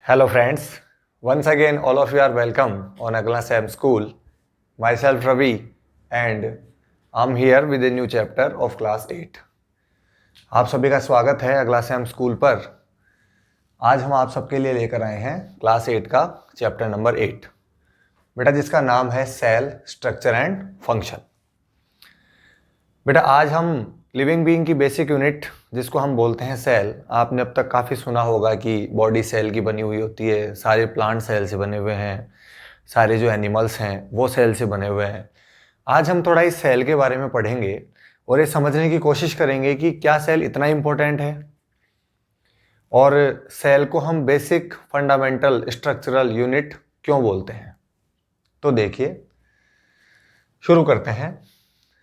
Hello friends, once again all of you are welcome on Agla Sam School. Myself Ravi and I'm here with a new chapter of class 8. आप सभी का स्वागत है अगला Sam school पर। आज हम आप सबके लिए लेकर आए हैं क्लास 8 का चैप्टर नंबर 8 बेटा, जिसका नाम है सेल स्ट्रक्चर एंड फंक्शन। बेटा आज हम लिविंग बीइंग की बेसिक यूनिट जिसको हम बोलते हैं सेल, आपने अब तक काफ़ी सुना होगा कि बॉडी सेल की बनी हुई होती है, सारे प्लांट सेल से बने हुए हैं, सारे जो एनिमल्स हैं वो सेल से बने हुए हैं। आज हम थोड़ा इस सेल के बारे में पढ़ेंगे और ये समझने की कोशिश करेंगे कि क्या सेल इतना इम्पोर्टेंट है और सेल को हम बेसिक फंडामेंटल स्ट्रक्चरल यूनिट क्यों बोलते हैं। तो देखिए, शुरू करते हैं।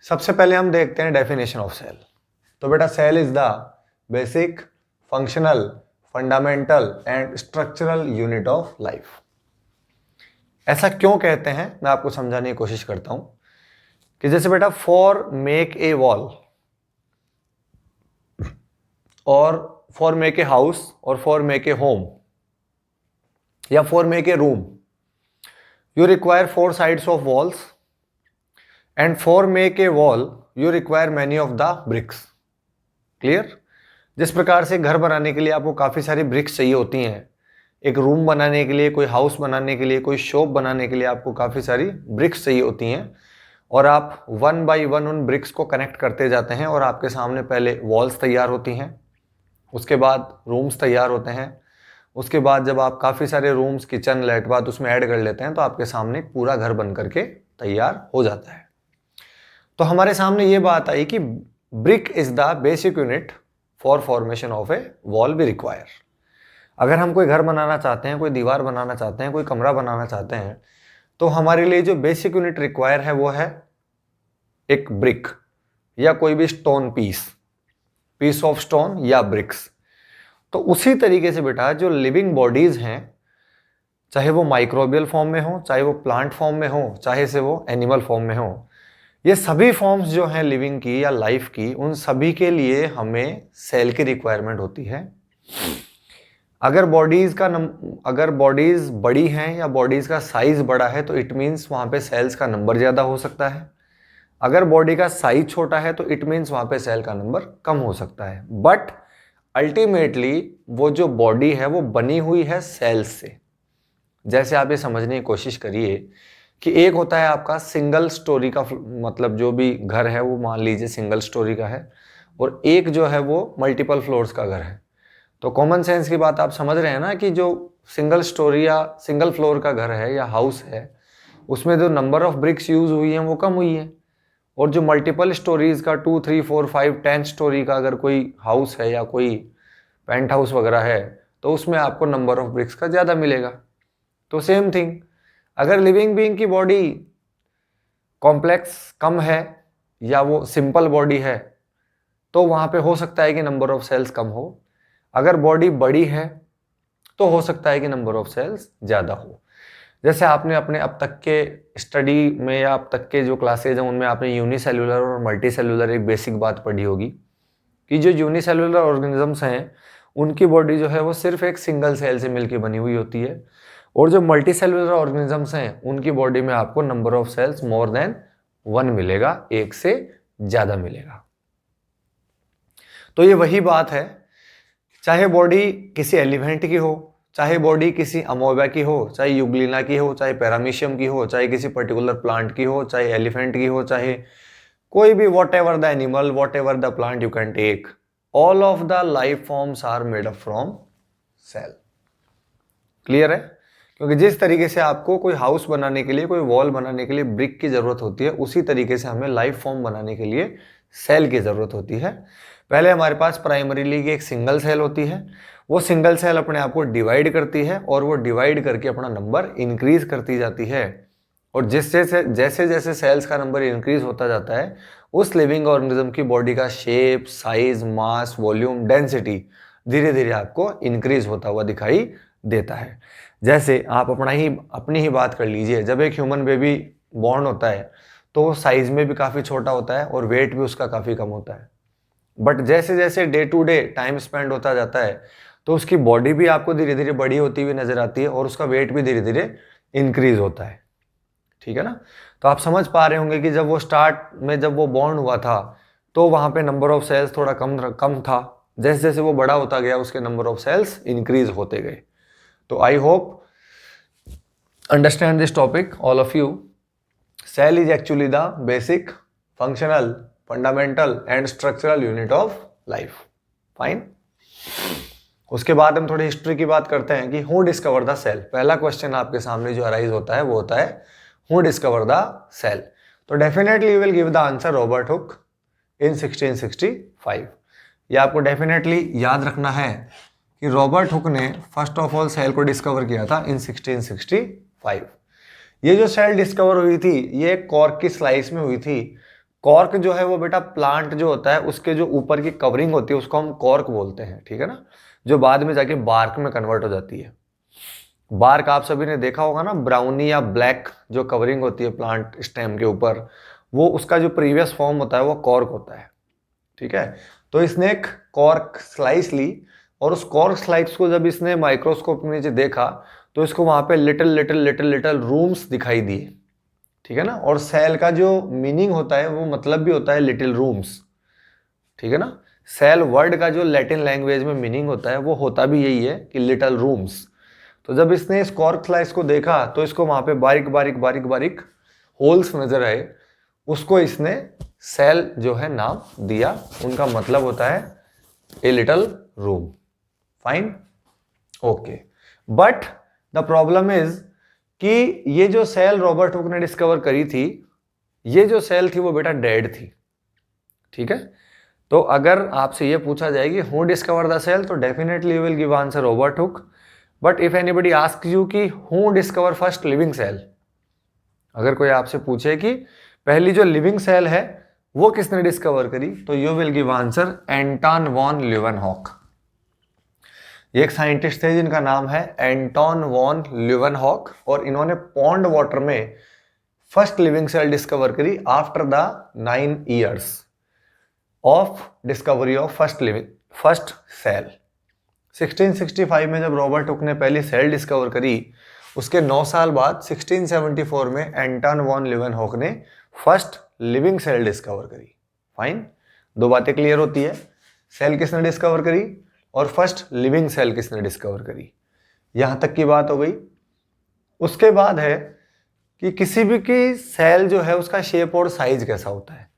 सबसे पहले हम देखते हैं डेफिनेशन ऑफ सेल। तो बेटा cell is the basic functional fundamental and structural unit of life. ऐसा क्यों कहते हैं मैं आपको समझाने की कोशिश करता हूं कि जैसे बेटा फॉर मेक ए वॉल और फॉर मेक ए हाउस और फॉर मेक ए होम या for make a room you require 4 sides of walls and for make a wall you require many of the bricks. Clear? जिस प्रकार से घर बनाने के लिए आपको काफ़ी सारी ब्रिक्स चाहिए होती हैं, एक रूम बनाने के लिए, कोई हाउस बनाने के लिए, कोई शॉप बनाने के लिए आपको काफ़ी सारी ब्रिक्स चाहिए होती हैं और आप 1 बाई 1 उन ब्रिक्स को कनेक्ट करते जाते हैं और आपके सामने पहले वॉल्स तैयार होती हैं, उसके बाद रूम्स तैयार होते हैं, उसके बाद जब आप काफ़ी सारे रूम्स, किचन, लेट बाथ उसमें ऐड कर लेते हैं तो आपके सामने पूरा घर बन करके तैयार हो जाता है। तो हमारे सामने ये बात आई कि brick is the basic unit for formation of a wall we require. अगर हम कोई घर बनाना चाहते हैं, कोई दीवार बनाना चाहते हैं, कोई कमरा बनाना चाहते हैं, तो हमारे लिए जो बेसिक यूनिट रिक्वायर है वो है एक ब्रिक या कोई भी स्टोन पीस ऑफ स्टोन या ब्रिक्स। तो उसी तरीके से बेटा जो लिविंग बॉडीज हैं, चाहे वो माइक्रोबियल फॉर्म में हो, चाहे वो प्लांट फॉर्म में हो, चाहे से वो एनिमल फॉर्म में हो, ये सभी फॉर्म्स जो हैं लिविंग की या लाइफ की, उन सभी के लिए हमें सेल की रिक्वायरमेंट होती है। अगर बॉडीज बड़ी हैं या बॉडीज का साइज बड़ा है तो इट मीन्स वहाँ पे सेल्स का नंबर ज़्यादा हो सकता है। अगर बॉडी का साइज छोटा है तो इट मीन्स वहाँ पे सेल का नंबर कम हो सकता है। बट अल्टीमेटली वो जो बॉडी है वो बनी हुई है सेल्स से। जैसे आप ये समझने की कोशिश करिए कि एक होता है आपका सिंगल स्टोरी का, मतलब जो भी घर है वो मान लीजिए सिंगल स्टोरी का है, और एक जो है वो मल्टीपल फ्लोर्स का घर है। तो कॉमन सेंस की बात आप समझ रहे हैं ना कि जो सिंगल स्टोरी या सिंगल फ्लोर का घर है या हाउस है उसमें जो नंबर ऑफ ब्रिक्स यूज हुई हैं वो कम हुई है, और जो मल्टीपल स्टोरीज का 2, 3, 4, 5, 10 स्टोरी का अगर कोई हाउस है या कोई पेंट हाउस वगैरह है तो उसमें आपको नंबर ऑफ ब्रिक्स का ज़्यादा मिलेगा। तो सेम थिंग, अगर लिविंग बीइंग की बॉडी कॉम्प्लेक्स कम है या वो सिंपल बॉडी है तो वहाँ पे हो सकता है कि नंबर ऑफ सेल्स कम हो। अगर बॉडी बड़ी है तो हो सकता है कि नंबर ऑफ सेल्स ज़्यादा हो। जैसे आपने अपने अब तक के स्टडी में या अब तक के जो क्लासेज हैं उनमें आपने यूनिसेल्युलर और मल्टी सेल्युलर एक बेसिक बात पढ़ी होगी कि जो यूनिसेल्युलर ऑर्गेनिजम्स हैं उनकी बॉडी जो है वो सिर्फ एक सिंगल सेल से मिलकर बनी हुई होती है, और जो मल्टी सेलुलर ऑर्गेनिजम्स हैं उनकी बॉडी में आपको number of cells more than 1 मिलेगा, एक से ज़्यादा मिलेगा। तो ये वही बात है, चाहे बॉडी किसी एलिफेंट की हो, चाहे बॉडी किसी अमोबा की हो, चाहे यूग्लिना की हो, चाहे पैरामीशियम की हो, चाहे किसी पर्टिकुलर प्लांट की हो, चाहे एलिफेंट की हो, चाहे कोई भी whatever the animal, whatever the plant you can take, all of the life forms are made up from cell. Clear है? क्योंकि जिस तरीके से आपको कोई हाउस बनाने के लिए, कोई वॉल बनाने के लिए ब्रिक की ज़रूरत होती है, उसी तरीके से हमें लाइफ फॉर्म बनाने के लिए सेल की ज़रूरत होती है। पहले हमारे पास प्राइमरीली एक सिंगल सेल होती है, वो सिंगल सेल अपने आप को डिवाइड करती है और वो डिवाइड करके अपना नंबर इंक्रीज करती जाती है, और जैसे जैसे सेल्स का नंबर इंक्रीज होता जाता है उस लिविंग ऑर्गेनिज्म की बॉडी का शेप, साइज, मास, वॉल्यूम, डेंसिटी धीरे धीरे आपको इंक्रीज होता हुआ दिखाई देता है। जैसे आप अपनी ही बात कर लीजिए, जब एक ह्यूमन बेबी बॉर्न होता है तो वो साइज में भी काफ़ी छोटा होता है और वेट भी उसका काफ़ी कम होता है, बट जैसे जैसे day to day time spend होता जाता है तो उसकी बॉडी भी आपको धीरे धीरे बड़ी होती हुई नजर आती है और उसका वेट भी धीरे धीरे इंक्रीज होता है, ठीक है ना। तो आप समझ पा रहे होंगे कि जब वो स्टार्ट में जब वो बॉर्न हुआ था तो वहां पे नंबर ऑफ सेल्स थोड़ा कम था, जैसे जैसे वो बड़ा होता गया उसके नंबर ऑफ सेल्स इंक्रीज होते गए। तो I hope understand this topic all of you. Cell is actually the basic functional fundamental and structural unit of life. Fine. उसके बाद हम थोड़ी हिस्ट्री की बात करते हैं कि हु डिस्कवर द सेल। पहला क्वेश्चन आपके सामने जो अराइज होता है वो होता है हु डिस्कवर द सेल। तो definitely you will give the answer Robert Hooke in 1665। ये आपको डेफिनेटली याद रखना है कि रॉबर्ट हुक ने फर्स्ट ऑफ ऑल सेल को डिस्कवर किया था इन 1665। ये जो सेल डिस्कवर हुई थी ये कॉर्क की स्लाइस में हुई थी। कॉर्क जो है वो बेटा प्लांट जो होता है उसके जो ऊपर की कवरिंग होती है उसको हम कॉर्क बोलते हैं, ठीक है ना, जो बाद में जाके बार्क में कन्वर्ट हो जाती है। बार्क आप सभी ने देखा होगा ना, ब्राउनी या ब्लैक जो कवरिंग होती है प्लांट स्टेम के ऊपर, वो उसका जो प्रीवियस फॉर्म होता है वो कॉर्क होता है, ठीक है। तो इसने एक कॉर्क स्लाइस ली और उस कॉर्क स्लाइस को जब इसने माइक्रोस्कोप के नीचे देखा तो इसको वहां पे little little little little rooms दिखाई दिए, ठीक है ना। और सेल का जो मीनिंग होता है वो मतलब भी होता है लिटिल रूम्स, ठीक है ना। सेल वर्ड का जो लैटिन लैंग्वेज में मीनिंग होता है वो होता भी यही है कि लिटिल रूम्स। तो जब इसने इस कॉर्क स्लाइस को देखा तो इसको वहां पे बारीक बारीक बारीक बारीक होल्स नजर आए, उसको इसने सेल जो है नाम दिया। उनका मतलब होता है a little room. Fine, okay. But the problem is कि ये जो सेल रॉबर्ट हुक ने डिस्कवर करी थी, ये जो सेल थी वो बेटा डेड थी, ठीक है। तो अगर आपसे ये पूछा जाए कि हु डिस्कवर द सेल, तो definitely you will give answer Robert Hooke. But if anybody ask you कि who discover first living cell, अगर कोई आपसे पूछे कि पहली जो लिविंग सेल है वो किसने डिस्कवर करी, तो you will give answer Anton von Leeuwenhoek. ये एक साइंटिस्ट थे जिनका नाम है एंटन वॉन ल्यूवेनहॉक और इन्होंने पॉन्ड वाटर में फर्स्ट लिविंग सेल डिस्कवर करी after the 9 years of discovery of first cell. 1665 में जब रॉबर्ट हुक ने पहली सेल डिस्कवर करी, उसके 9 साल बाद 1674 में एंटन वॉन ल्यूवेनहॉक ने फर्स्ट लिविंग सेल डिस्कवर करी। फाइन, दो बातें क्लियर होती है, सेल किसने डिस्कवर करी और फर्स्ट लिविंग सेल किसने डिस्कवर करी, यहां तक की बात हो गई। उसके बाद है कि किसी भी की सेल जो है उसका शेप और साइज कैसा होता है।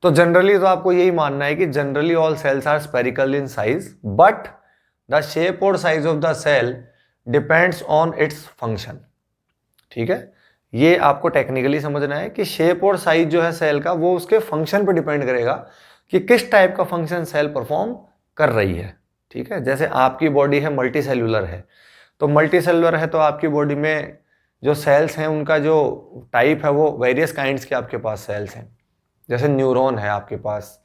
तो जनरली तो आपको यही मानना है कि generally all cells are spherical in size, but the shape और size of the cell depends on its function, ठीक है। ये आपको टेक्निकली समझना है कि शेप और साइज जो है सेल का वो उसके फंक्शन पर डिपेंड करेगा कि किस टाइप का फंक्शन सेल परफॉर्म कर रही है, ठीक है। जैसे आपकी बॉडी है मल्टी सेल्यूलर है, तो मल्टी सेल्यूलर है तो आपकी बॉडी में जो सेल्स हैं उनका जो टाइप है वो वेरियस काइंड्स के आपके पास सेल्स हैं। जैसे न्यूरॉन है आपके पास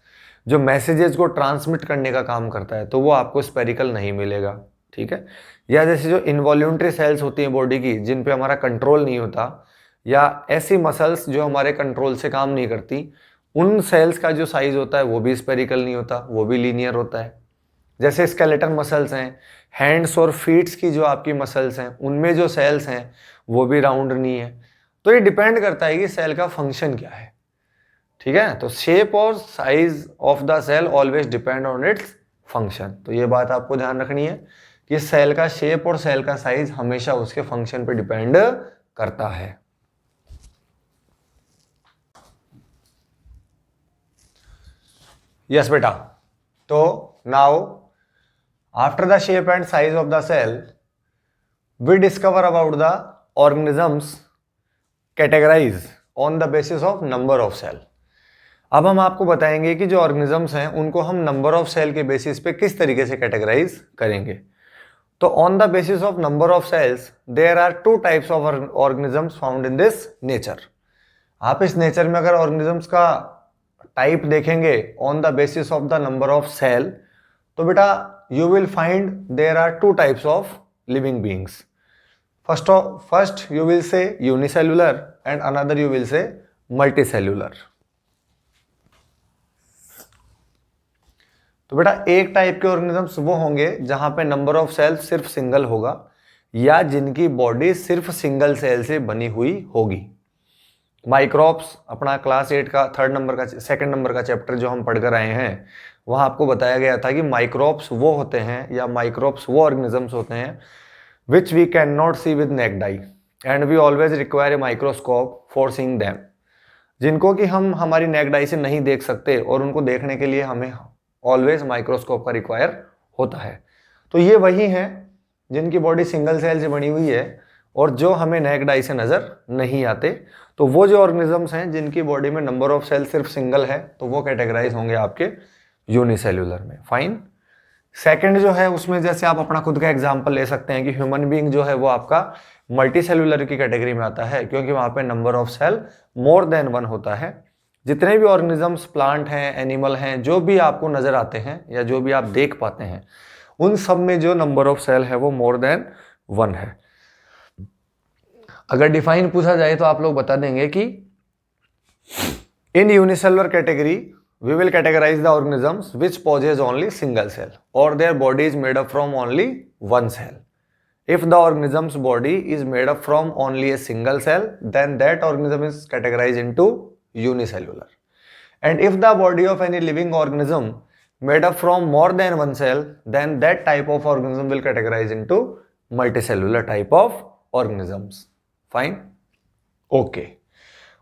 जो मैसेजेस को ट्रांसमिट करने का काम करता है, तो वो आपको स्पेरिकल नहीं मिलेगा, ठीक है। या जैसे जो इनवॉल्यूंटरी सेल्स होती हैं बॉडी की जिन पे हमारा कंट्रोल नहीं होता, या ऐसी मसल्स जो हमारे कंट्रोल से काम नहीं करती, उन सेल्स का जो साइज होता है वो भी स्पेरिकल नहीं होता, वो भी लीनियर होता है। जैसे स्केलेटन मसल्स हैं, हैंड्स और फीट्स की जो आपकी मसल्स हैं उनमें जो सेल्स हैं वो भी राउंड नहीं है। तो ये डिपेंड करता है कि सेल का फंक्शन क्या है, ठीक है। तो शेप और size of the cell always depend on its function. तो ये बात आपको ध्यान रखनी है कि सेल का शेप और सेल का साइज हमेशा उसके फंक्शन पे डिपेंड करता है। यस बेटा, तो now after the shape and size of the cell we discover about the organisms categorise on the basis of number of cell. अब हम आपको बताएंगे कि जो ऑर्गेनिजम्स हैं उनको हम नंबर ऑफ सेल के बेसिस पे किस तरीके से कैटेगराइज करेंगे। तो on the basis of number of cells there are 2 types of organisms found in this nature. आप इस नेचर में अगर ऑर्गेनिजम्स का टाइप देखेंगे on the basis of the number of cell, तो बेटा you will find there are 2 types of living beings. First you will say unicellular and another you will say multicellular। तो बेटा एक type के organisms वो होंगे जहां पे नंबर ऑफ सेल्स सिर्फ सिंगल होगा या जिनकी बॉडी सिर्फ सिंगल सेल से बनी हुई होगी। माइक्रोब्स अपना क्लास 8 का सेकंड नंबर का चैप्टर जो हम पढ़कर आए हैं, वहां आपको बताया गया था कि माइक्रोब्स वो होते हैं या माइक्रोब्स वो ऑर्गेनिजम्स होते हैं which we can not see with naked eye and we always require a microscope for seeing them, जिनको कि हम हमारी नेक्ड आई से नहीं देख सकते और उनको देखने के लिए हमें ऑलवेज माइक्रोस्कोप का रिक्वायर होता है। तो ये वही हैं जिनकी बॉडी सिंगल सेल से बनी हुई है और जो हमें नेक्ड आई से नजर नहीं आते। तो वो जो ऑर्गेनिजम्स हैं जिनकी बॉडी में नंबर ऑफ सेल सिर्फ सिंगल है, तो वो कैटेगराइज होंगे आपके यूनिसेल्यूलर में। फाइन। सेकंड जो है उसमें जैसे आप अपना खुद का एग्जांपल ले सकते हैं कि ह्यूमन बीइंग जो है वो आपका मल्टी सेल्यूलर की कैटेगरी में आता है, क्योंकि वहां पे number of cell more than 1 होता है। जितने भी ऑर्गेनिजम्स, प्लांट हैं, एनिमल हैं, जो भी आपको नजर आते हैं या जो भी आप देख पाते हैं, उन सब में जो नंबर ऑफ सेल है वो मोर देन 1 है। अगर डिफाइन पूछा जाए तो आप लोग बता देंगे कि इन unicellular category we will categorize the organisms which possess only single cell or their body is made up from only one cell. If the organism's body is made up from only a single cell, then that organism is categorized into unicellular. And if the body of any living organism made up from more than one cell, then that type of organism will categorize into multicellular type of organisms. Fine? Okay.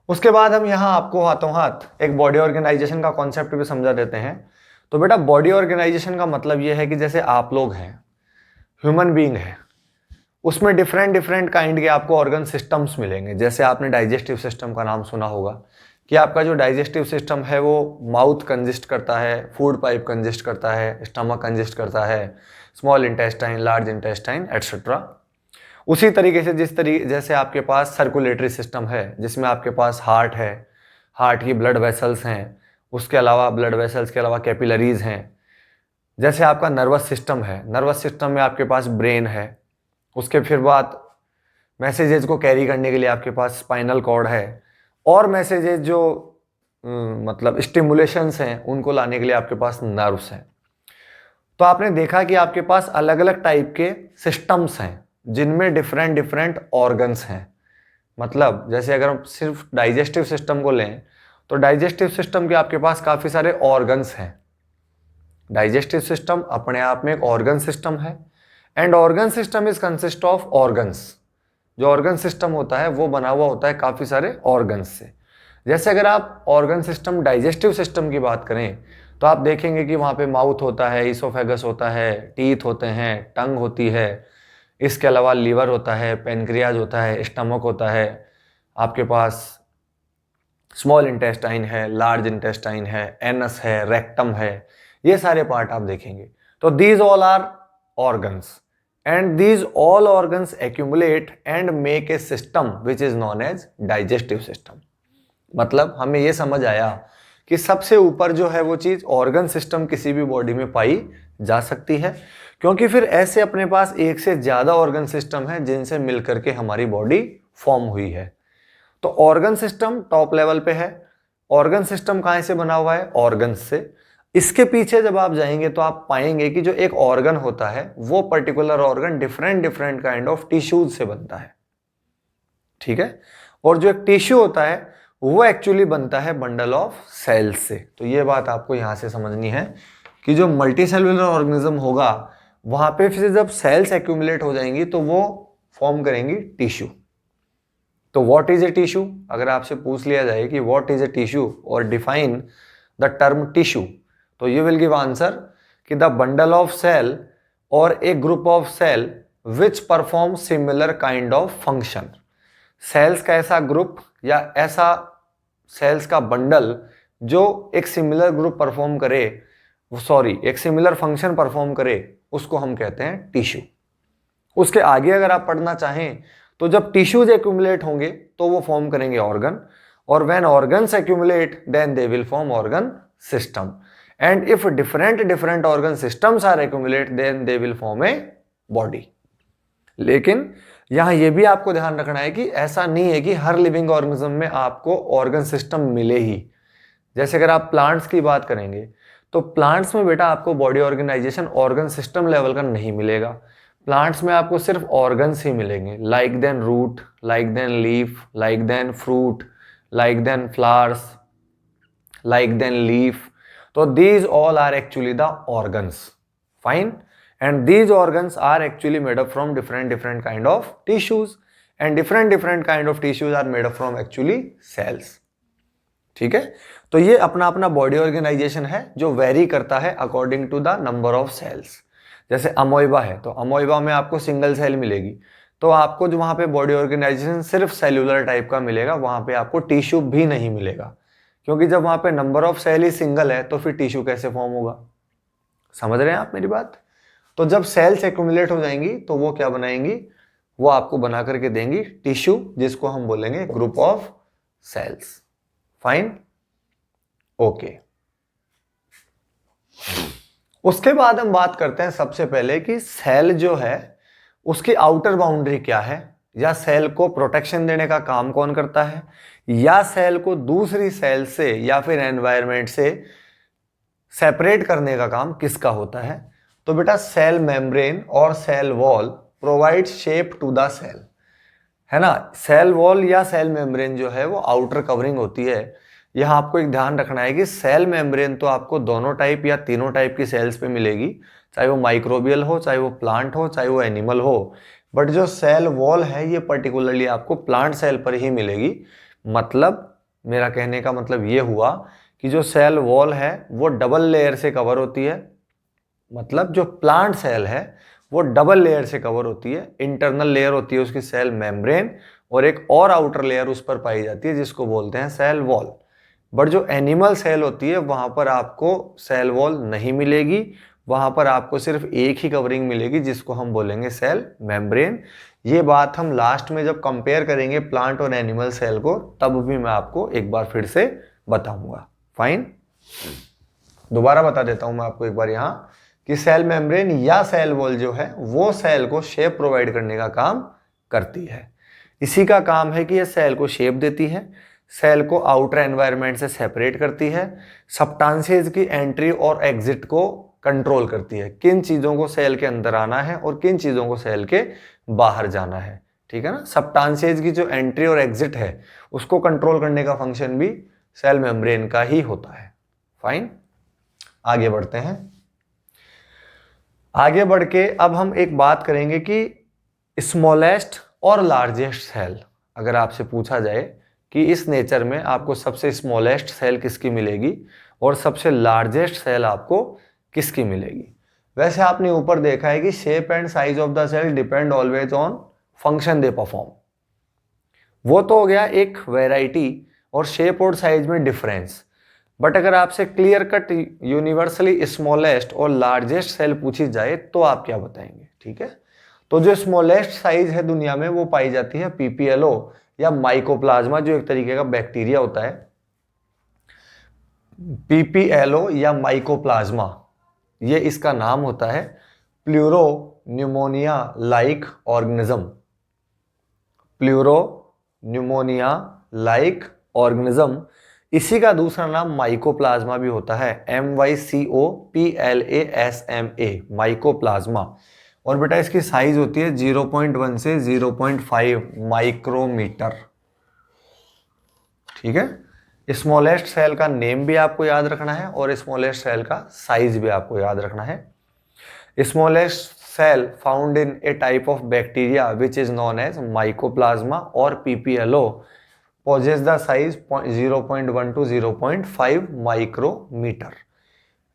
उसके बाद हम यहाँ आपको हाथों हाथ एक body organisation का concept भी समझा देते हैं। तो बेटा बॉडी ऑर्गेनाइजेशन का मतलब ये है कि जैसे आप लोग हैं, ह्यूमन बीइंग है, उसमें डिफरेंट डिफरेंट काइंड के आपको ऑर्गन सिस्टम्स मिलेंगे। जैसे आपने डाइजेस्टिव सिस्टम का नाम सुना होगा कि आपका जो डाइजेस्टिव सिस्टम है वो माउथ कंजिस्ट करता है, फूड पाइप कंजिस्ट करता है, स्टमक कंजिस्ट करता है, small intestine, large intestine etcetera. उसी तरीके से जैसे आपके पास सर्कुलेटरी सिस्टम है जिसमें आपके पास हार्ट है, हार्ट की ब्लड वेसल्स हैं, उसके अलावा ब्लड वेसल्स के अलावा कैपिलरीज हैं। जैसे आपका नर्वस सिस्टम है, नर्वस सिस्टम में आपके पास ब्रेन है, उसके फिर बाद मैसेजेस को कैरी करने के लिए आपके पास स्पाइनल कॉर्ड है, और मैसेजेस जो मतलब स्टिमुलेशंस हैं उनको लाने के लिए आपके पास नर्व्स हैं। तो आपने देखा कि आपके पास अलग अलग टाइप के सिस्टम्स हैं जिनमें डिफरेंट डिफरेंट ऑर्गन्स हैं। मतलब जैसे अगर हम सिर्फ डाइजेस्टिव सिस्टम को लें तो डाइजेस्टिव सिस्टम के आपके पास काफ़ी सारे ऑर्गन्स हैं। डाइजेस्टिव सिस्टम अपने आप में एक ऑर्गन सिस्टम है and organ system is consist of organs. जो ऑर्गन सिस्टम होता है वो बना हुआ होता है काफ़ी सारे ऑर्गन्स से। जैसे अगर आप ऑर्गन सिस्टम डाइजेस्टिव सिस्टम की बात करें तो आप देखेंगे कि वहाँ पे माउथ होता है, ईसोफेगस होता है, टीथ होते हैं, टंग होती है, इसके अलावा लीवर होता है, पेनक्रियाज होता है, स्टमक होता है, आपके पास स्मॉल इंटेस्टाइन है, लार्ज इंटेस्टाइन है, एनस है, रेक्टम है, ये सारे पार्ट आप देखेंगे। तो these all are organs and these all organs accumulate and make a system which is known as digestive system. मतलब हमें ये समझ आया कि सबसे ऊपर जो है वो चीज ऑर्गन सिस्टम किसी भी बॉडी में पाई जा सकती है, क्योंकि फिर ऐसे अपने पास एक से ज्यादा ऑर्गन सिस्टम है जिनसे मिलकर के हमारी बॉडी फॉर्म हुई है। तो ऑर्गन सिस्टम टॉप लेवल पे है। ऑर्गन सिस्टम कहां से बना हुआ है? ऑर्गन्स से। इसके पीछे जब आप जाएंगे तो आप पाएंगे कि जो एक ऑर्गन होता है वो particular organ different different kind of tissues से बनता है, ठीक है। और जो एक टिश्यू होता है वो एक्चुअली बनता है बंडल ऑफ सेल्स से। तो ये बात आपको यहां से समझनी है कि जो मल्टी सेलुलर ऑर्गेनिज्म होगा वहां पे फिर जब सेल्स एक्यूमुलेट हो जाएंगी तो वो फॉर्म करेंगी टिश्यू। तो व्हाट इज ए टिश्यू? अगर आपसे पूछ लिया जाए कि व्हाट इज ए टिश्यू और डिफाइन द टर्म टिश्यू, तो यू विल गिव आंसर कि द बंडल ऑफ सेल और a group of cell which perform similar kind of function. Cells का ऐसा ग्रुप या ऐसा सेल्स का बंडल जो एक सिमिलर ग्रुप परफॉर्म करे, एक सिमिलर फंक्शन परफॉर्म करे, उसको हम कहते हैं टिश्यू। उसके आगे अगर आप पढ़ना चाहें तो जब टिश्यूज एक्यूमुलेट होंगे तो वो फॉर्म करेंगे ऑर्गन, और when organs accumulate then they will form organ system, and if different organ systems are accumulate then they will form a body. लेकिन यहां यह भी आपको ध्यान रखना है कि ऐसा नहीं है कि हर लिविंग ऑर्गेनिज्म में आपको ऑर्गन सिस्टम मिले ही। जैसे अगर आप प्लांट्स की बात करेंगे तो प्लांट्स में बेटा आपको body organisation organ system level का नहीं मिलेगा। प्लांट्स में आपको सिर्फ ऑर्गन्स ही मिलेंगे, like then root, like then leaf, like then fruit, like then flowers, like then leaf. तो these all are actually the organs, fine, and these organs are actually made up from different kind of tissues, and different kind of tissues are made up from actually cells। ठीक है, तो ये अपना अपना body organisation है जो vary करता है according to the number of cells. जैसे अमोइबा है तो अमोइबा में आपको सिंगल सेल मिलेगी, तो आपको जो वहां पे बॉडी ऑर्गेनाइजेशन सिर्फ सेल्यूलर टाइप का मिलेगा, वहां पे आपको टिश्यू भी नहीं मिलेगा, क्योंकि जब वहां पे नंबर ऑफ सेल ही सिंगल है तो फिर टिश्यू कैसे फॉर्म होगा। समझ रहे हैं आप मेरी बात? तो जब सेल्स एक्यूमुलेट हो जाएंगी तो वो क्या बनाएंगी, वो आपको बना करके देंगी टिश्यू, जिसको हम बोलेंगे group of cells. Fine, okay. उसके बाद हम बात करते हैं सबसे पहले कि सेल जो है उसकी आउटर बाउंड्री क्या है, या सेल को प्रोटेक्शन देने का काम कौन करता है, या सेल को दूसरी सेल से या फिर एनवायरनमेंट से सेपरेट करने का काम किसका होता है। तो बेटा सेल मेम्ब्रेन और cell wall provide shape to the cell, है ना। सेल वॉल या सेल मेम्ब्रेन जो है वो आउटर कवरिंग होती है। यहां आपको एक ध्यान रखना है कि सेल मेम्ब्रेन तो आपको दोनों टाइप या तीनों टाइप की सेल्स पे मिलेगी, चाहे वो माइक्रोबियल हो, चाहे वो प्लांट हो, चाहे वो एनिमल हो, बट जो सेल वॉल है ये पर्टिकुलरली आपको प्लांट सेल पर ही मिलेगी। मतलब मेरा कहने का मतलब ये हुआ कि जो सेल वॉल है वो डबल लेयर से कवर होती है, मतलब जो प्लांट सेल है वो डबल लेयर से कवर होती है। इंटरनल लेयर होती है उसकी सेल मेम्ब्रेन, और एक और आउटर लेयर उस पर पाई जाती है जिसको बोलते हैं सेल वॉल। बट जो एनिमल सेल होती है वहां पर आपको सेल वॉल नहीं मिलेगी, वहां पर आपको सिर्फ एक ही कवरिंग मिलेगी जिसको हम बोलेंगे सेल मेम्ब्रेन। ये बात हम लास्ट में जब कंपेयर करेंगे प्लांट और एनिमल सेल को तब भी मैं आपको एक बार फिर से बताऊंगा। फाइन, दोबारा बता देता हूं मैं आपको एक बार यहां कि सेल मेम्ब्रेन या सेल वॉल जो है वो सेल को शेप प्रोवाइड करने का काम करती है। इसी का काम है कि ये सेल को शेप देती है, सेल को आउटर एनवायरनमेंट से सेपरेट करती है, सब्सटेंसेस की एंट्री और एग्जिट को कंट्रोल करती है, किन चीजों को सेल के अंदर आना है और किन चीजों को सेल के बाहर जाना है। ठीक है ना, सब्सटेंसेस की जो एंट्री और एग्जिट है उसको कंट्रोल करने का फंक्शन भी सेल मेम्ब्रेन का ही होता है। फाइन, आगे बढ़ते हैं। आगे बढ़ के अब हम एक बात करेंगे कि स्मॉलेस्ट और लार्जेस्ट सेल, अगर आपसे पूछा जाए कि इस नेचर में आपको सबसे स्मॉलेस्ट सेल किसकी मिलेगी और सबसे लार्जेस्ट सेल आपको किसकी मिलेगी। वैसे आपने ऊपर देखा है कि shape and size of the cell depend always on function they perform. वो तो हो गया एक वैरायटी और शेप और साइज में डिफरेंस। बट अगर आपसे क्लियर कट यूनिवर्सली स्मॉलेस्ट और लार्जेस्ट सेल पूछी जाए तो आप क्या बताएंगे। ठीक है, तो जो स्मॉलेस्ट साइज है दुनिया में वो पाई जाती है पीपीएलओ या माइकोप्लाज्मा, जो एक तरीके का बैक्टीरिया होता है। पीपीएलओ या माइकोप्लाज्मा ये इसका नाम होता है, pleuro pneumonia like organism. Pleuro pneumonia like organism, इसी का दूसरा नाम माइकोप्लाज्मा भी होता है, MYCOPLASMA, माइकोप्लाज्मा। और बेटा इसकी साइज होती है 0.1 से 0.5 माइक्रोमीटर। ठीक है, स्मॉलेस्ट सेल का नेम भी आपको याद रखना है और स्मॉलेस्ट सेल का साइज भी आपको याद रखना है। Smallest cell found in a type of bacteria which is known as mycoplasma और PPLO possess the size 0.1 to 0.5 micrometre.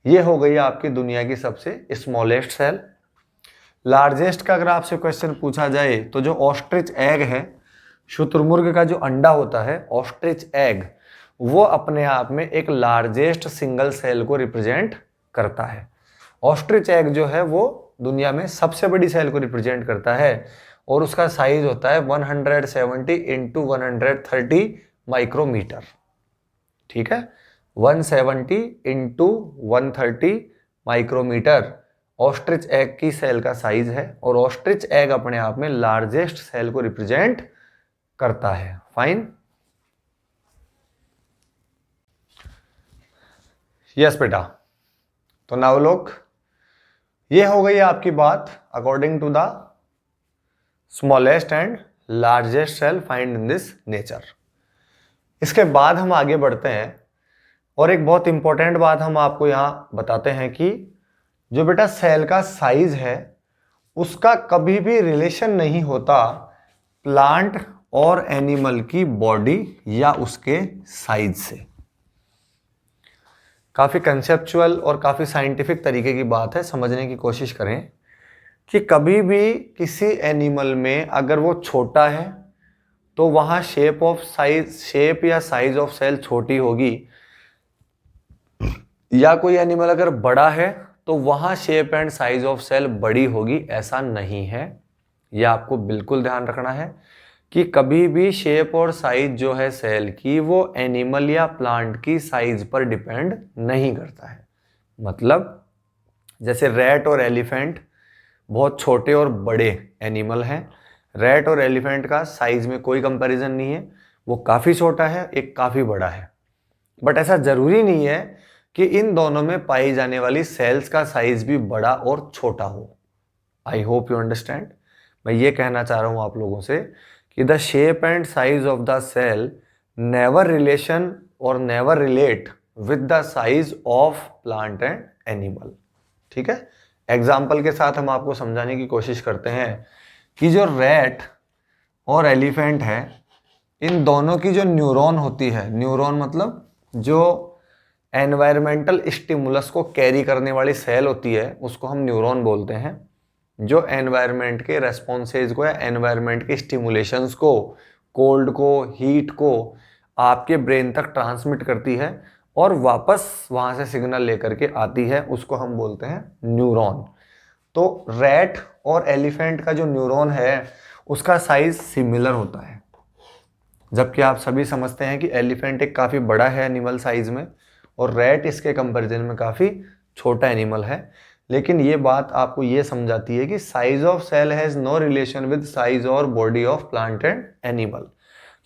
ये हो गई आपकी दुनिया की सबसे स्मॉलेस्ट सेल। लार्जेस्ट का अगर आपसे क्वेश्चन पूछा जाए तो जो ऑस्ट्रिच एग है, शुतुरमुर्ग का जो अंडा होता है ऑस्ट्रिच एग, वो अपने आप में एक लार्जेस्ट सिंगल सेल को रिप्रेजेंट करता है। ऑस्ट्रिच एग जो है वो दुनिया में सबसे बड़ी सेल को रिप्रेजेंट करता है और उसका साइज होता है 170 इंटू 130 माइक्रोमीटर। ठीक है, 170 इंटू 130 माइक्रोमीटर ऑस्ट्रिच एग की सेल का साइज है और ऑस्ट्रिच एग अपने आप में लार्जेस्ट सेल को रिप्रेजेंट करता है। फाइन, यस बेटा, तो नाउ लुक, ये हो गई आपकी बात according to the smallest and largest cell find in this nature. इसके बाद हम आगे बढ़ते हैं और एक बहुत इंपॉर्टेंट बात हम आपको यहां बताते हैं कि जो बेटा सेल का साइज है उसका कभी भी रिलेशन नहीं होता प्लांट और एनिमल की बॉडी या उसके साइज से। काफी कंसेप्चुअल और काफी साइंटिफिक तरीके की बात है, समझने की कोशिश करें कि कभी भी किसी एनिमल में अगर वो छोटा है तो वहां शेप या साइज ऑफ सेल छोटी होगी, या कोई एनिमल अगर बड़ा है तो वहां shape and size of cell बड़ी होगी, ऐसा नहीं है। यह आपको बिल्कुल ध्यान रखना है कि कभी भी शेप और साइज जो है सेल की वो एनिमल या प्लांट की साइज पर डिपेंड नहीं करता है। मतलब जैसे रैट और एलिफेंट बहुत छोटे और बड़े एनिमल हैं, रैट और एलिफेंट का साइज में कोई कंपैरिजन नहीं है, वो काफ़ी छोटा है, एक काफ़ी बड़ा है। बट ऐसा ज़रूरी नहीं है कि इन दोनों में पाई जाने वाली सेल्स का साइज भी बड़ा और छोटा हो। I hope you understand. मैं ये कहना चाह रहा हूँ आप लोगों से कि the shape and size of the cell never relation और never relate with the size of plant and animal. ठीक है, एग्जाम्पल के साथ हम आपको समझाने की कोशिश करते हैं कि जो रैट और एलिफेंट है इन दोनों की जो न्यूरॉन होती है, न्यूरॉन मतलब जो एनवायरमेंटल स्टिमुलस को कैरी करने वाली सेल होती है उसको हम न्यूरॉन बोलते हैं, जो एनवायरमेंट के रेस्पॉन्सेज को या एनवायरमेंट के स्टिमुलेशंस को, कोल्ड को, हीट को आपके ब्रेन तक ट्रांसमिट करती है और वापस वहाँ से सिग्नल लेकर के आती है, उसको हम बोलते हैं न्यूरॉन। तो रैट और एलिफेंट का जो न्यूरॉन है उसका साइज सिमिलर होता है, जबकि आप सभी समझते हैं कि एलिफेंट एक काफ़ी बड़ा है एनिमल साइज में और रैट इसके कंपैरिजन में काफ़ी छोटा एनिमल है। लेकिन ये बात आपको ये समझाती है कि size of cell has no relation with size और body of plant and animal,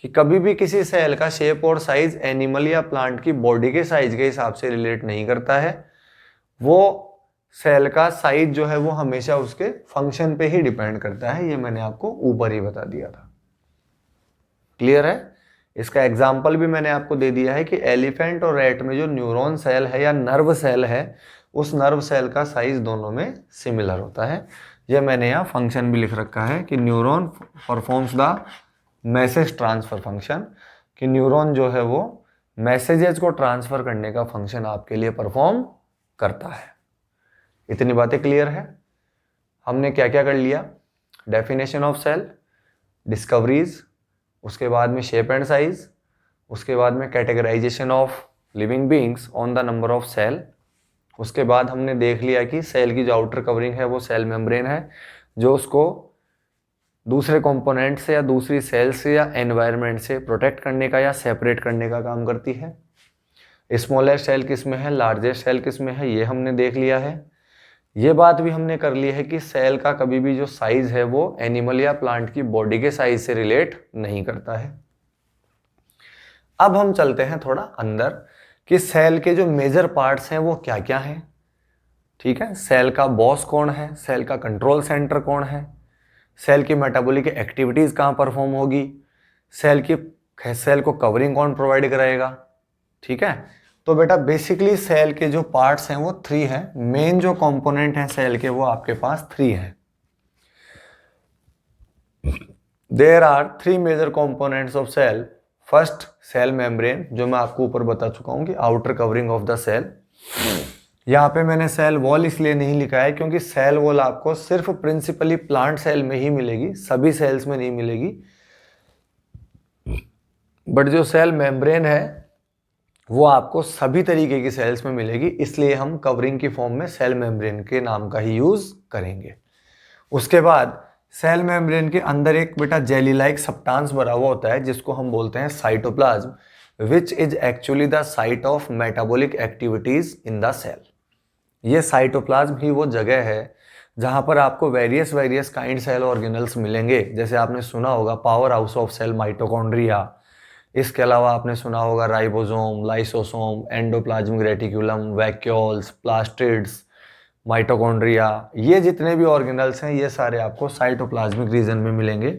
कि कभी भी किसी सेल का शेप और साइज एनिमल या प्लांट की बॉडी के साइज के हिसाब से रिलेट नहीं करता है। वो सेल का साइज जो है वो हमेशा उसके फंक्शन पे ही डिपेंड करता है। ये मैंने आपको ऊपर ही बता दिया था। क्लियर है? इसका एग्जाम्पल भी मैंने आपको दे दिया है कि एलिफेंट और रैट में जो न्यूरॉन सेल है या नर्व सेल है उस नर्व सेल का साइज दोनों में सिमिलर होता है। ये मैंने यहाँ फंक्शन भी लिख रखा है कि neuron performs the message transfer function, कि न्यूरॉन जो है वो मैसेजेस को ट्रांसफर करने का फंक्शन आपके लिए परफॉर्म करता है। इतनी बातें क्लियर है? हमने क्या क्या कर लिया? डेफिनेशन ऑफ सेल, डिस्कवरीज, उसके बाद में शेप एंड साइज, उसके बाद में categorization of living beings on the number of cell, उसके बाद हमने देख लिया कि सेल की जो आउटर कवरिंग है वो सेल मेम्ब्रेन है जो उसको दूसरे कंपोनेंट से या दूसरी सेल से या एनवायरनमेंट से प्रोटेक्ट करने का या सेपरेट करने का काम करती है। स्मॉलेस्ट सेल किस में है, लार्जेस्ट सेल किस में है, ये हमने देख लिया है। ये बात भी हमने कर ली है कि सेल का कभी भी जो साइज है वो एनिमल या प्लांट की बॉडी के साइज से रिलेट नहीं करता है। अब हम चलते हैं थोड़ा अंदर कि सेल के जो मेजर पार्ट्स हैं वो क्या क्या हैं। ठीक है, सेल का बॉस कौन है, सेल का कंट्रोल सेंटर कौन है, सेल की मेटाबॉलिक एक्टिविटीज कहाँ परफॉर्म होगी, सेल को कवरिंग कौन प्रोवाइड कराएगा। ठीक है, तो बेटा बेसिकली सेल के जो पार्ट्स हैं वो 3 हैं। मेन जो कंपोनेंट हैं सेल के वो आपके पास 3 हैं। There are 3 major components of cell. First, cell membrane, जो मैं आपको ऊपर बता चुका हूं कि outer covering of the cell. यहाँ पे मैंने सेल वॉल इसलिए नहीं लिखा है क्योंकि सेल वॉल आपको सिर्फ प्रिंसिपली प्लांट सेल में ही मिलेगी, सभी सेल्स में नहीं मिलेगी। बट जो सेल मेम्ब्रेन है वो आपको सभी तरीके की सेल्स में मिलेगी, इसलिए हम कवरिंग की फॉर्म में सेल मेम्ब्रेन के नाम का ही यूज करेंगे। उसके बाद सेल मेम्ब्रेन के अंदर एक बेटा जेली लाइक सब्सटेंस भरा हुआ होता है जिसको हम बोलते हैं cytoplasm, which is actually the site of metabolic activities in the cell. ये साइटोप्लाज्म ही वो जगह है जहां पर आपको वेरियस काइंड सेल ऑर्गेनल्स मिलेंगे। जैसे आपने सुना होगा power house of cell mitochondria, इसके अलावा आपने सुना होगा ribosome, lysosome, endoplasmic reticulum, vacuoles, plastids, mitochondria, ये जितने भी ऑर्गेनल्स हैं ये सारे आपको साइटोप्लाज्मिक रीजन में मिलेंगे।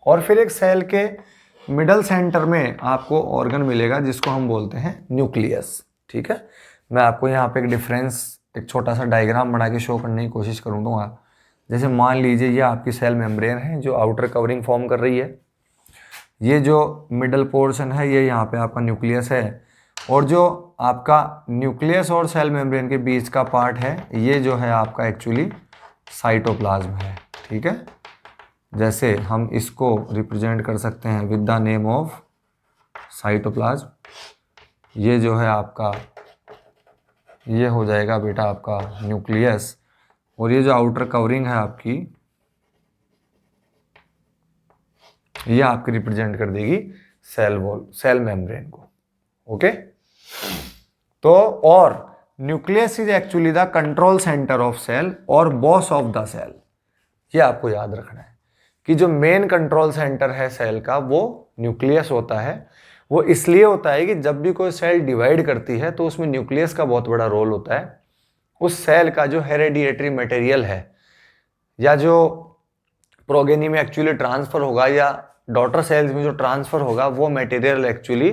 और फिर एक सेल के मिडल सेंटर में आपको ऑर्गन मिलेगा जिसको हम बोलते हैं न्यूक्लियस। ठीक है, मैं आपको यहाँ पे एक डिफरेंस, एक छोटा सा डायग्राम बना के शो करने की कोशिश करूँगा। जैसे मान लीजिए ये आपकी सेल मेम्ब्रेन है जो आउटर कवरिंग फॉर्म कर रही है, ये जो मिडल पोर्शन है ये यहाँ पे आपका न्यूक्लियस है, और जो आपका न्यूक्लियस और सेल मेम्ब्रेन के बीच का पार्ट है ये जो है आपका एक्चुअली साइटोप्लाज्म है। ठीक है, जैसे हम इसको रिप्रेजेंट कर सकते हैं with the name of cytoplasm. ये जो है आपका, ये हो जाएगा बेटा आपका न्यूक्लियस, और ये जो आउटर कवरिंग है आपकी ये आपकी रिप्रेजेंट कर देगी सेल वॉल, सेल मेम्ब्रेन को। ओके, तो और nucleus is actually the control centre of cell और बॉस ऑफ द सेल। ये आपको याद रखना है कि जो मेन कंट्रोल सेंटर है सेल का वो न्यूक्लियस होता है। वो इसलिए होता है कि जब भी कोई सेल डिवाइड करती है तो उसमें न्यूक्लियस का बहुत बड़ा रोल होता है। उस सेल का जो हेरेडिएटरी मटेरियल है या जो प्रोगेनी में एक्चुअली ट्रांसफर होगा या डॉटर सेल्स में जो ट्रांसफर होगा वो मटेरियल एक्चुअली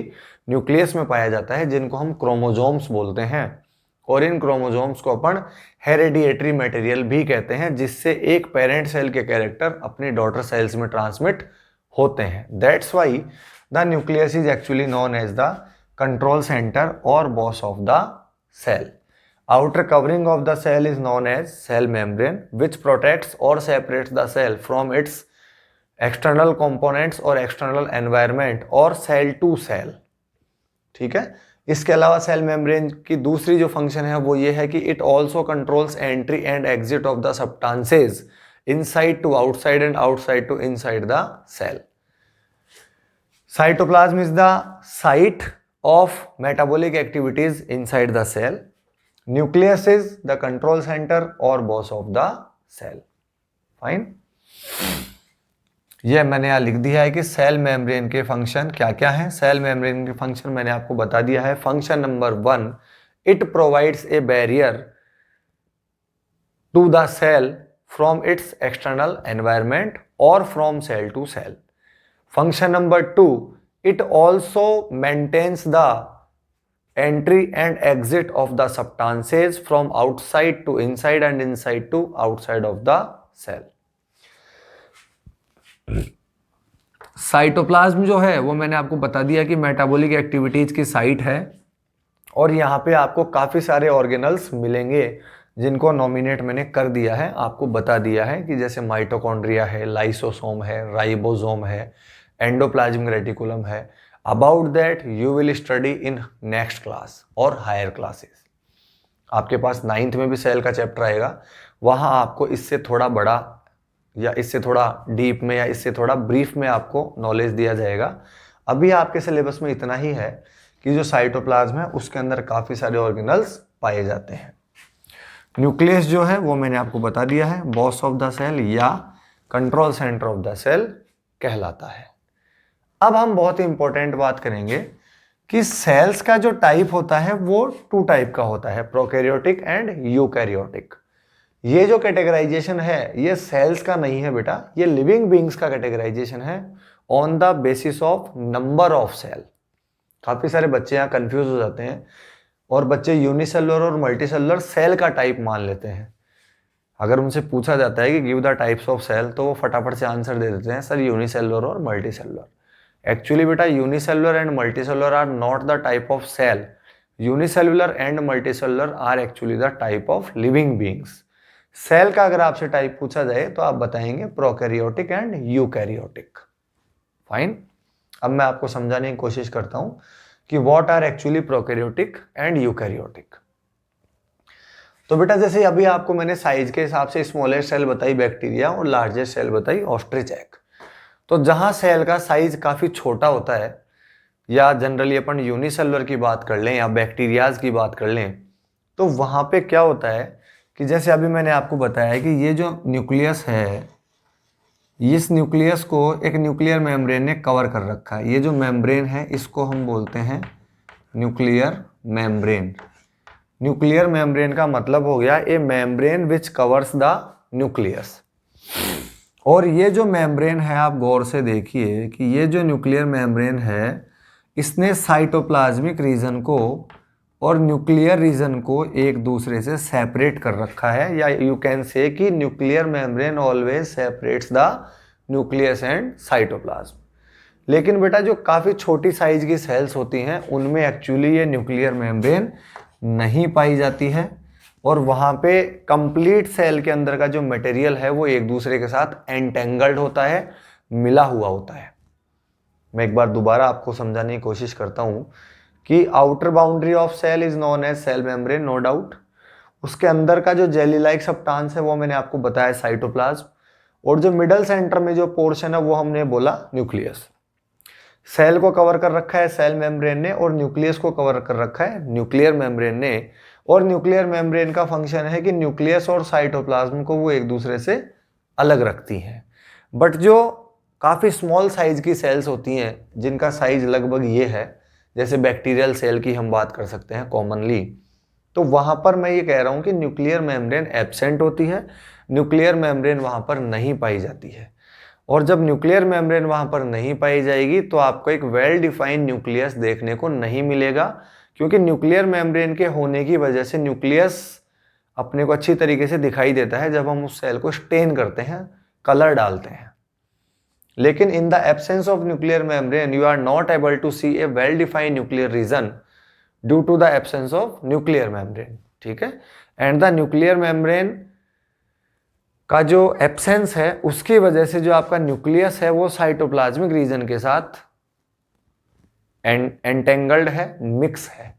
न्यूक्लियस में पाया जाता है, जिनको हम क्रोमोजोम्स बोलते हैं। और इन क्रोमोजोम्स को अपन हेरेडिएटरी मटेरियल भी कहते हैं, जिससे एक पेरेंट सेल के कैरेक्टर अपनी डॉटर सेल्स में ट्रांसमिट होते हैं। That's why the nucleus is actually known as the control centre और boss of the cell. Outer covering of the cell is known as cell membrane, which protects or separates the cell from its external components or external environment or cell to cell। ठीक है, इसके अलावा cell membrane की दूसरी जो function है वो ये है कि it also controls entry and exit of the substances inside to outside and outside to inside the cell। Cytoplasm is the site of metabolic activities inside the cell। Nucleus is the control centre और boss of the cell. Fine, ये मैंने यहां लिख दिया है कि cell membrane के function क्या क्या हैं। सेल मेम्ब्रेन के फंक्शन मैंने आपको बता दिया है। Function number 1, it provides a barrier to the cell from its external environment और from cell to cell. Function number 2, it also maintains the entry and exit of the substances from outside to inside and inside to outside of the cell। Cytoplasm जो है वो मैंने आपको बता दिया कि metabolic activities की साइट है, और यहाँ पे आपको काफ़ी सारे ऑर्गेनल्स मिलेंगे जिनको नॉमिनेट मैंने कर दिया है, आपको बता दिया है कि जैसे माइटोकॉन्ड्रिया है, लाइसोसोम है, राइबोसोम है, एंडोप्लाज्मिक रेटिकुलम है। About that you will study in next class और हायर क्लासेस। आपके पास 9th में भी सेल का चैप्टर आएगा, वहाँ आपको इससे थोड़ा बड़ा या इससे थोड़ा डीप में या इससे थोड़ा ब्रीफ में आपको नॉलेज दिया जाएगा। अभी आपके सिलेबस में इतना ही है कि जो साइटोप्लाज्म है उसके अंदर काफ़ी सारे ऑर्गेनल्स पाए जाते हैं। न्यूक्लियस जो है वो मैंने आपको बता दिया है, बॉस ऑफ द सेल या control centre of the cell कहलाता है। अब हम बहुत ही इंपॉर्टेंट बात करेंगे कि सेल्स का जो टाइप होता है वो 2 टाइप का होता है, प्रोकैरियोटिक एंड यूकैरियोटिक। ये जो कैटेगराइजेशन है ये सेल्स का नहीं है बेटा, ये लिविंग बींग्स का कैटेगराइजेशन है on the basis of number of cell. काफी सारे बच्चे यहाँ कंफ्यूज हो जाते हैं और बच्चे यूनिसेलुलर और मल्टीसेलुलर सेल का टाइप मान लेते हैं। अगर उनसे पूछा जाता है कि give the types of cell तो वो फटाफट से आंसर दे देते हैं सर यूनिसेलुलर और मल्टीसेलुलर। Actually बेटा unicellular and multicellular are not the type of cell. Unicellular and multicellular are actually the type of living beings। Cell का अगर आपसे टाइप पूछा जाए तो आप बताएंगे प्रोकैरियोटिक एंड यूकैरियोटिक। फाइन, अब मैं आपको समझाने की कोशिश करता हूं कि what are actually prokaryotic and eukaryotic. तो बेटा जैसे अभी आपको मैंने साइज के हिसाब से स्मॉलेस्ट सेल बताई बैक्टीरिया और लार्जेस्ट सेल बताई ऑस्ट्रिच एग। तो जहां सेल का साइज काफ़ी छोटा होता है या जनरली अपन यूनिसेलुलर की बात कर लें या बैक्टीरियाज की बात कर लें, तो वहां पे क्या होता है कि जैसे अभी मैंने आपको बताया है कि ये जो न्यूक्लियस है इस न्यूक्लियस को एक न्यूक्लियर मेम्ब्रेन ने कवर कर रखा है। ये जो मेम्ब्रेन है इसको हम बोलते हैं न्यूक्लियर मेम्ब्रेन। न्यूक्लियर मेम्ब्रेन का मतलब हो गया ए membrane which covers the nucleus. और ये जो मेम्ब्रेन है, आप गौर से देखिए कि ये जो न्यूक्लियर मेम्ब्रेन है इसने साइटोप्लाज्मिक रीजन को और न्यूक्लियर रीजन को एक दूसरे से सेपरेट कर रखा है, या यू कैन से कि nuclear membrane always separates the nucleus and cytoplasm. लेकिन बेटा जो काफ़ी छोटी साइज की सेल्स होती हैं उनमें एक्चुअली ये न्यूक्लियर मेम्ब्रेन नहीं पाई जाती है, और वहाँ पे कंप्लीट सेल के अंदर का जो मटेरियल है वो एक दूसरे के साथ एंटेंगल्ड होता है, मिला हुआ होता है। मैं एक बार दोबारा आपको समझाने की कोशिश करता हूँ कि outer boundary of cell is known as cell membrane, no doubt. उसके अंदर का जो जेली लाइक सब्सटेंस है वो मैंने आपको बताया साइटोप्लाज्म, और जो मिडल सेंटर में जो पोर्शन है वो हमने बोला न्यूक्लियस। सेल को कवर कर रखा है सेल मेम्ब्रेन ने, और न्यूक्लियस को कवर कर रखा है न्यूक्लियर मेम्ब्रेन ने। और न्यूक्लियर मेम्ब्रेन का फंक्शन है कि न्यूक्लियस और साइटोप्लाज्म को वो एक दूसरे से अलग रखती हैं। बट जो काफ़ी स्मॉल साइज की सेल्स होती हैं जिनका साइज लगभग ये है, जैसे बैक्टीरियल सेल की हम बात कर सकते हैं कॉमनली, तो वहाँ पर मैं ये कह रहा हूँ कि न्यूक्लियर मेम्ब्रेन एब्सेंट होती है, न्यूक्लियर मेम्ब्रेन वहाँ पर नहीं पाई जाती है। और जब न्यूक्लियर मेम्ब्रेन वहाँ पर नहीं पाई जाएगी तो आपको एक वेल डिफाइंड न्यूक्लियस देखने को नहीं मिलेगा, क्योंकि न्यूक्लियर मेम्ब्रेन के होने की वजह से न्यूक्लियस अपने को अच्छी तरीके से दिखाई देता है जब हम उस सेल को स्टेन करते हैं, कलर डालते हैं। लेकिन in the absence of nuclear membrane you are not able to see a well defined nuclear region due to the absence of nuclear membrane, ठीक है। एंड द न्यूक्लियर मेम्ब्रेन का जो एब्सेंस है उसकी वजह से जो आपका न्यूक्लियस है वो साइटोप्लाज्मिक रीजन के साथ एंटेंगल्ड है, मिक्स है।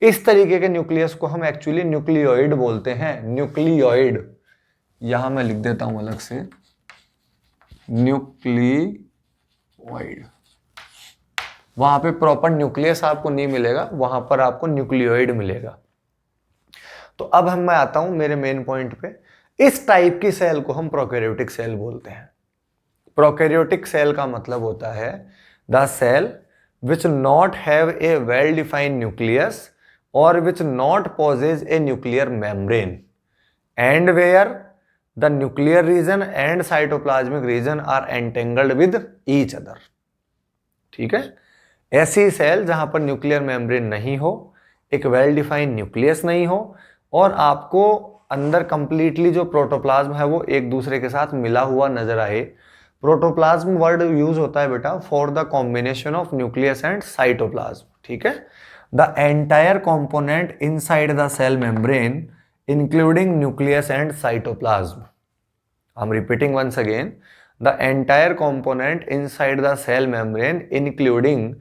इस तरीके के न्यूक्लियस को हम एक्चुअली न्यूक्लियोइड बोलते हैं, न्यूक्लियोइड। यहां मैं लिख देता हूं अलग से, न्यूक्लियोइड। वहां पे प्रॉपर न्यूक्लियस आपको नहीं मिलेगा, वहां पर आपको न्यूक्लियोइड मिलेगा। तो अब मैं आता हूं मेरे मेन पॉइंट पे। इस टाइप की सेल को हम प्रोकैरियोटिक सेल बोलते हैं। प्रोकैरियोटिक सेल का मतलब होता है the cell which not have a well defined nucleus और which not possess a nuclear membrane and where the nuclear region and cytoplasmic region are entangled with each other, ठीक है। ऐसी सेल जहां पर न्यूक्लियर मेम्ब्रेन नहीं हो, एक well defined nucleus नहीं हो, और आपको अंदर कंप्लीटली जो प्रोटोप्लाज्म है वो एक दूसरे के साथ मिला हुआ नजर आए। प्रोटोप्लाज्म वर्ड यूज होता है बेटा for the combination of nucleus and cytoplasm, ठीक है। The entire component inside the cell membrane including nucleus and cytoplasm. I am repeating once again, the entire component inside the cell membrane including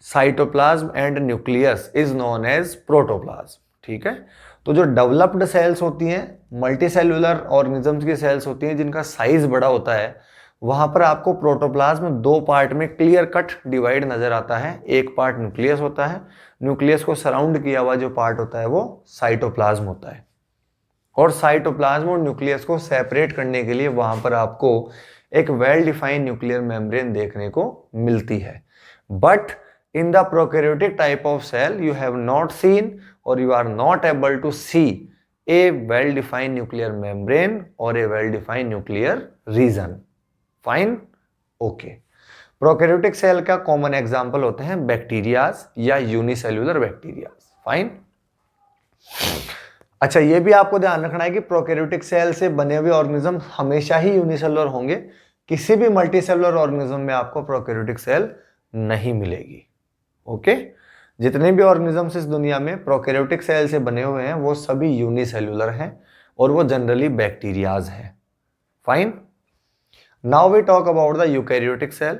cytoplasm and nucleus is known as protoplasm, ठीक है। तो जो developed cells होती हैं, multi cellular organisms की cells होती हैं जिनका साइज बड़ा होता है, वहां पर आपको प्रोटोप्लाज्म दो पार्ट में क्लियर कट डिवाइड नजर आता है। एक पार्ट न्यूक्लियस होता है, न्यूक्लियस को सराउंड किया हुआ जो पार्ट होता है वो साइटोप्लाज्म होता है, और साइटोप्लाज्म और न्यूक्लियस को सेपरेट करने के लिए वहां पर आपको एक वेल डिफाइंड न्यूक्लियर मेम्ब्रेन देखने को मिलती है। But in the prokaryotic type of cell you have not seen or you are not able to see a well defined nuclear membrane or a well defined nuclear region. Fine? Okay. Prokaryotic cell का common example होते हैं bacterias या unicellular bacterias. Fine. अच्छा, ये भी आपको ध्यान रखना है कि प्रोकैरियोटिक सेल से बने हुए ऑर्गेनिज्म हमेशा ही यूनिसेल्युलर होंगे, किसी भी मल्टीसेल्युलर ऑर्गेनिज्म में आपको प्रोकैरियोटिक सेल नहीं मिलेगी। ओके, जितने भी ऑर्गेनिजम्स इस दुनिया में प्रोकैरियोटिक सेल से बने हुए हैं वो सभी यूनिसेल्युलर हैं और वो जनरली बैक्टीरियाज हैं। Fine. Now we talk about the eukaryotic cell.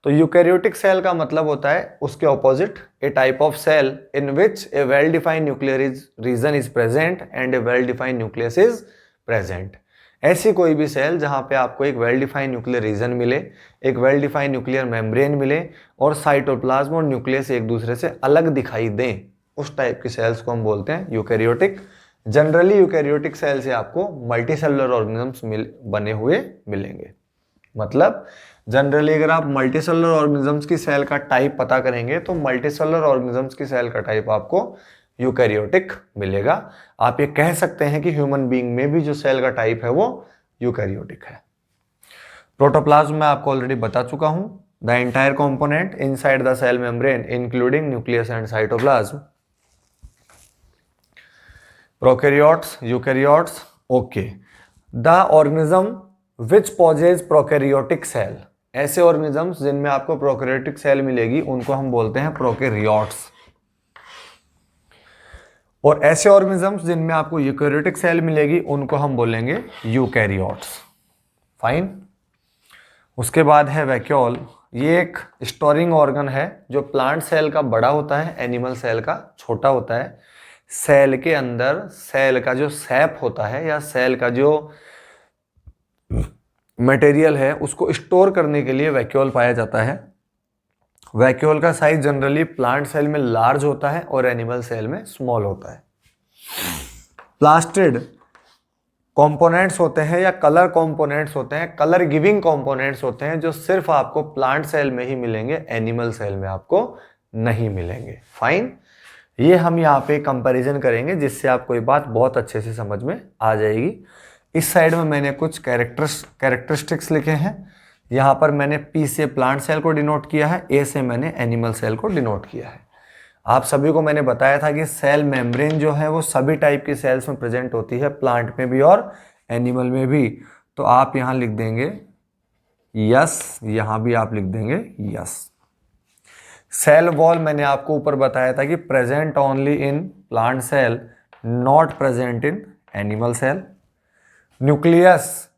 तो यूकैरियोटिक सेल का मतलब होता है उसके opposite, a type of cell in which a well defined nuclear region is present and a well defined nucleus is present. ऐसी कोई भी cell जहां पे आपको एक वेल डिफाइंड न्यूक्लियर रीजन मिले, एक वेल डिफाइंड न्यूक्लियर मेम्ब्रेन मिले और साइटोप्लाज्म और न्यूक्लियस एक दूसरे से अलग दिखाई दें, उस टाइप की सेल्स को हम बोलते हैं यूकैरियोटिक। जनरली यूकैरियोटिक सेल से आपको मल्टीसेलुलर ऑर्गेनिजम्स बने हुए मिलेंगे। मतलब जनरली अगर आप मल्टीसेलुलर ऑर्गेनिजम्स की सेल का टाइप पता करेंगे तो मल्टीसेलुलर ऑर्गेनिजम्स की सेल का टाइप आपको यूकैरियोटिक मिलेगा। आप ये कह सकते हैं कि ह्यूमन बीइंग में भी जो सेल का टाइप है वो यूकैरियोटिक है। प्रोटोप्लाज्म में आपको ऑलरेडी बता चुका हूं, the entire component inside the cell membrane including nucleus and cytoplasm. Prokaryotes, eukaryotes, okay. The organism which possess prokaryotic cell, ऐसे ऑर्गेनिजम्स जिनमें आपको प्रोकैरियोटिक सेल मिलेगी उनको हम बोलते हैं प्रोकैरियोट्स, और ऐसे ऑर्गेनिजम्स जिनमें आपको यूकैरियोटिक सेल मिलेगी उनको हम बोलेंगे यूकैरियोट्स। फाइन। उसके बाद है वैक्यूल। ये एक स्टोरिंग ऑर्गन है जो प्लांट सेल का बड़ा होता है, एनिमल सेल का छोटा होता है। सेल के अंदर सेल का जो सैप होता है या सेल का जो मटेरियल है उसको स्टोर करने के लिए वैक्यूल पाया जाता है। वैक्यूल का साइज जनरली प्लांट सेल में लार्ज होता है और एनिमल सेल में स्मॉल होता है। प्लास्टिड कंपोनेंट्स होते हैं या कलर कंपोनेंट्स होते हैं, कलर गिविंग कंपोनेंट्स होते हैं जो सिर्फ आपको प्लांट सेल में ही मिलेंगे, एनिमल सेल में आपको नहीं मिलेंगे। फाइन। ये हम यहाँ पे कंपैरिजन करेंगे जिससे आपको ये बात बहुत अच्छे से समझ में आ जाएगी। इस साइड में मैंने कुछ कैरेक्टरिस्टिक्स लिखे हैं। यहाँ पर मैंने P से प्लांट सेल को डिनोट किया है, A से मैंने एनिमल सेल को डिनोट किया है। आप सभी को मैंने बताया था कि सेल मेम्ब्रेन जो है वो सभी टाइप की सेल्स में प्रेजेंट होती है, प्लांट में भी और एनिमल में भी। तो आप यहाँ लिख देंगे यस, यहाँ भी आप लिख देंगे यस। सेल वॉल मैंने आपको ऊपर बताया था कि present only in plant cell, not present in animal cell. Nucleus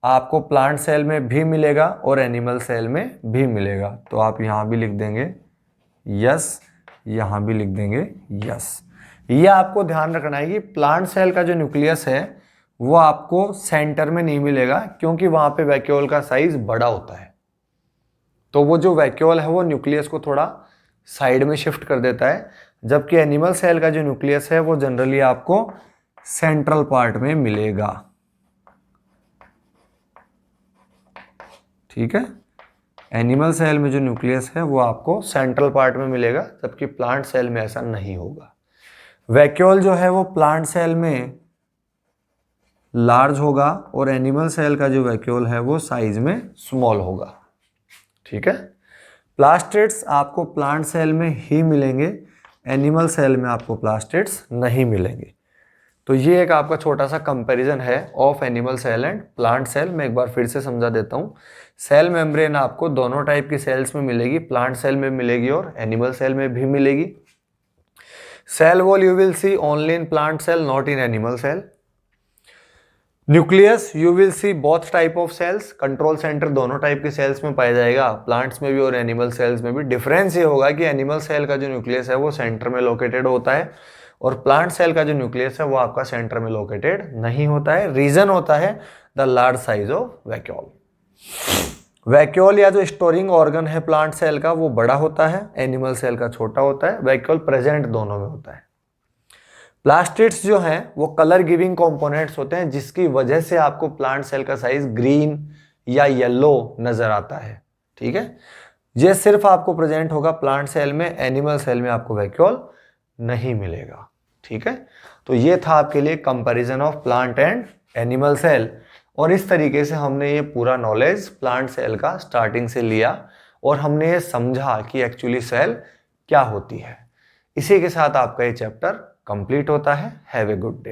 आपको प्लांट सेल में भी मिलेगा और एनिमल सेल में भी मिलेगा, तो आप यहाँ भी लिख देंगे यस, यहाँ भी लिख देंगे यस। ये आपको ध्यान रखना है कि प्लांट सेल का जो न्यूक्लियस है वो आपको सेंटर में नहीं मिलेगा क्योंकि वहाँ पे वैक्यूल का साइज बड़ा होता है, तो वो जो वैक्यूल है वो न्यूक्लियस को थोड़ा साइड में शिफ्ट कर देता है, जबकि एनिमल सेल का जो न्यूक्लियस है वो जनरली आपको सेंट्रल पार्ट में मिलेगा। ठीक है, एनिमल सेल में जो न्यूक्लियस है वो आपको सेंट्रल पार्ट में मिलेगा, जबकि प्लांट सेल में ऐसा नहीं होगा। वैक्यूल जो है वो प्लांट सेल में लार्ज होगा और एनिमल सेल का जो वैक्यूल है वो साइज में स्मॉल होगा। ठीक है, प्लास्टिड्स आपको प्लांट सेल में ही मिलेंगे, एनिमल सेल में आपको प्लास्टिड्स नहीं मिलेंगे। तो ये एक आपका छोटा सा कंपैरिजन है of animal cell and plant cell. मैं एक बार फिर से समझा देता हूँ। सेल मेम्ब्रेन आपको दोनों टाइप की सेल्स में मिलेगी, प्लांट सेल में मिलेगी और एनिमल सेल में भी मिलेगी। Cell wall you will see only in plant cell, not in animal cell. Nucleus you will see both type of cells, control centre दोनों टाइप के सेल्स में पाया जाएगा, प्लांट्स में भी और एनिमल सेल्स में भी। डिफरेंस ये होगा कि एनिमल सेल का जो न्यूक्लियस है वो सेंटर में लोकेटेड होता है और प्लांट सेल का जो न्यूक्लियस है वो आपका सेंटर में लोकेटेड नहीं होता है। रीजन होता है the large size of vacuole. Vacuole या जो स्टोरिंग ऑर्गन है प्लांट सेल का वो बड़ा होता है, एनिमल सेल का छोटा होता है। वैक्यूल प्रेजेंट दोनों में होता है। प्लास्टिड्स जो हैं वो कलर गिविंग कंपोनेंट्स होते हैं जिसकी वजह से आपको प्लांट सेल का साइज ग्रीन या येलो नजर आता है। ठीक है, ये सिर्फ आपको प्रेजेंट होगा प्लांट सेल में, एनिमल सेल में आपको वैक्यूल नहीं मिलेगा। ठीक है, तो ये था आपके लिए comparison of plant and animal cell, और इस तरीके से हमने ये पूरा नॉलेज प्लांट सेल का स्टार्टिंग से लिया और हमने ये समझा कि एक्चुअली सेल क्या होती है। इसी के साथ आपका ये चैप्टर कंप्लीट होता है। Have a good day.